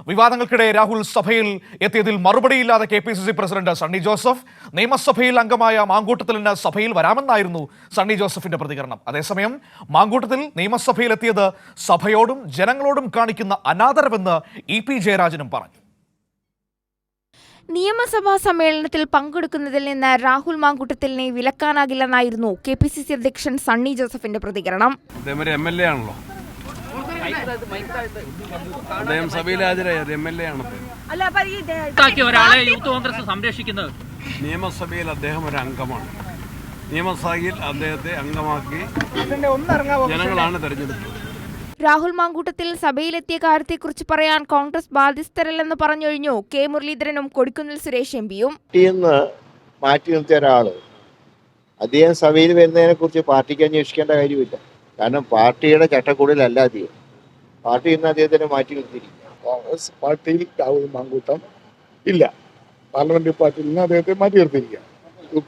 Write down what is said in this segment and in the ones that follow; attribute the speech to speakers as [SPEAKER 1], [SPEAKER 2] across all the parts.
[SPEAKER 1] വിവാദങ്ങൾക്കിടെ രാഹുൽ സഭയിൽ എത്തിയതിൽ മറുപടിയില്ലാതെ KPCC president Sunny Joseph. നിയമസഭയിൽ അംഗമായ മാങ്കൂട്ടത്തിലിന് സഭയിൽ വരാമെന്നായിരുന്നു സണ്ണി ജോസഫിന്റെ പ്രതികരണം. അതേസമയം മാങ്കൂട്ടത്തിൽ നിയമസഭയിൽ എത്തിയത് സഭയോടും ജനങ്ങളോടും കാണിക്കുന്ന അനാദരവെന്ന് EP ജയരാജനും പറഞ്ഞു.
[SPEAKER 2] നിയമസഭാ സമ്മേളനത്തിൽ പങ്കെടുക്കുന്നതിൽ നിന്ന് രാഹുൽ മാങ്കൂട്ടത്തിലിനെ വിലക്കാനാകില്ലെന്നായിരുന്നു KPCC അധ്യക്ഷൻ സണ്ണി ജോസഫിന്റെ പ്രതികരണം.
[SPEAKER 3] നിയമസഭയിൽ അദ്ദേഹം ഒരു അംഗമാണ്. നിയമസഭയിൽ അദ്ദേഹത്തെ അംഗമാക്കി ജനങ്ങളാണ് തെരഞ്ഞെടുത്തത്.
[SPEAKER 2] രാഹുൽ മാങ്കൂട്ടത്തിൽ സഭയിലെത്തിയ കാര്യത്തെക്കുറിച്ച് പറയാൻ കോൺഗ്രസ് ബാധ്യസ്ഥരല്ലെന്ന് പറഞ്ഞൊഴിഞ്ഞു കെ മുരളീധരനും കൊടിക്കുന്നിൽ സുരേഷ് MPയും.
[SPEAKER 4] മാറ്റി നിർത്തിയ ഒരാള് അദ്ദേഹം സഭയിൽ വരുന്നതിനെ കുറിച്ച് പാർട്ടിക്ക് അന്വേഷിക്കേണ്ട കാര്യമില്ല. കാരണം പാർട്ടിയുടെ ചട്ടക്കൂടിലല്ല അദ്ദേഹം. പാർട്ടി ഇന്ന് അദ്ദേഹത്തിനെ മാറ്റി നിർത്തിയിരിക്കുക.
[SPEAKER 5] കോൺഗ്രസ് പാർട്ടിയിൽ രാഹുൽ മാങ്കൂട്ടം ഇല്ല. പാർലമെന്ററി പാർട്ടിയിൽ നിന്ന് അദ്ദേഹത്തെ മാറ്റി നിർത്തിയിരിക്കുക.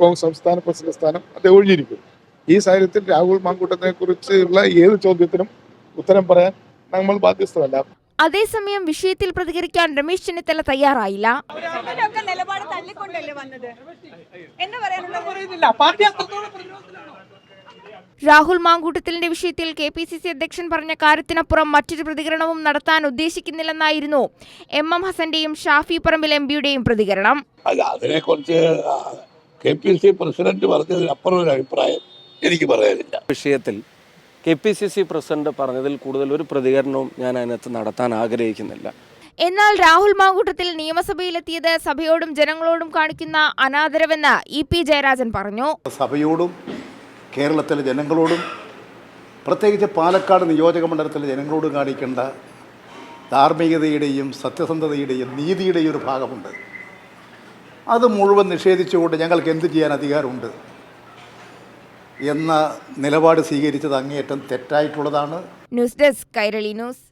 [SPEAKER 5] കോൺഗ്രസ് സംസ്ഥാന പ്രസിഡന്റ് സ്ഥാനം അദ്ദേഹം ഒഴിഞ്ഞിരിക്കും. ഈ സാഹചര്യത്തിൽ രാഹുൽ മാങ്കൂട്ടത്തിനെ കുറിച്ചുള്ള ഏത് ചോദ്യത്തിനും ഉത്തരം പറയാൻ നമ്മൾ ബാധ്യസ്ഥരല്ല.
[SPEAKER 2] അതേസമയം വിഷയത്തിൽ പ്രതികരിക്കാൻ രമേശ് ചെന്നിത്തല തയ്യാറായില്ല. രാഹുൽ മാങ്കൂട്ടത്തിലിന്റെ വിഷയത്തിൽ KPCC അധ്യക്ഷൻ പറഞ്ഞ കാര്യത്തിനപ്പുറം മറ്റൊരു പ്രതികരണവും നടത്താൻ ഉദ്ദേശിക്കുന്നില്ലെന്നായിരുന്നു MM ഹസന്റെയും ഷാഫി പറമ്പിൽ MPയുടെയും പ്രതികരണം.
[SPEAKER 5] അതിനെക്കുറിച്ച് KPCC പ്രസിഡന്റ് പറഞ്ഞതിനപ്പുറം ഒരു അഭിപ്രായം എനിക്ക് പറയാനില്ല.
[SPEAKER 6] വിഷയത്തിൽ KPCC പ്രസിഡന്റ് പറഞ്ഞതിൽ കൂടുതൽ ഒരു പ്രതികരണവും ഞാൻ അതിനകത്ത് നടത്താൻ ആഗ്രഹിക്കുന്നില്ല.
[SPEAKER 2] എന്നാൽ രാഹുൽ മാങ്കൂട്ടത്തിൽ നിയമസഭയിലെത്തിയത് സഭയോടും ജനങ്ങളോടും കാണിക്കുന്ന അനാദരവെന്ന് EP ജയരാജൻ പറഞ്ഞു.
[SPEAKER 7] സഭയോടും കേരളത്തിലെ ജനങ്ങളോടും പ്രത്യേകിച്ച് പാലക്കാട് നിയോജക മണ്ഡലത്തിലെ ജനങ്ങളോടും കാണിക്കേണ്ട ധാർമ്മികതയുടെയും സത്യസന്ധതയുടെയും നീതിയുടെയും ഒരു ഭാഗമുണ്ട്. അത് മുഴുവൻ നിഷേധിച്ചുകൊണ്ട് ഞങ്ങൾക്ക് എന്ത് ചെയ്യാൻ അധികാരമുണ്ട് എന്ന നിലപാട് സ്വീകരിച്ചത് അങ്ങേയറ്റം തെറ്റായിട്ടുള്ളതാണ്.
[SPEAKER 2] News desk Kairali news.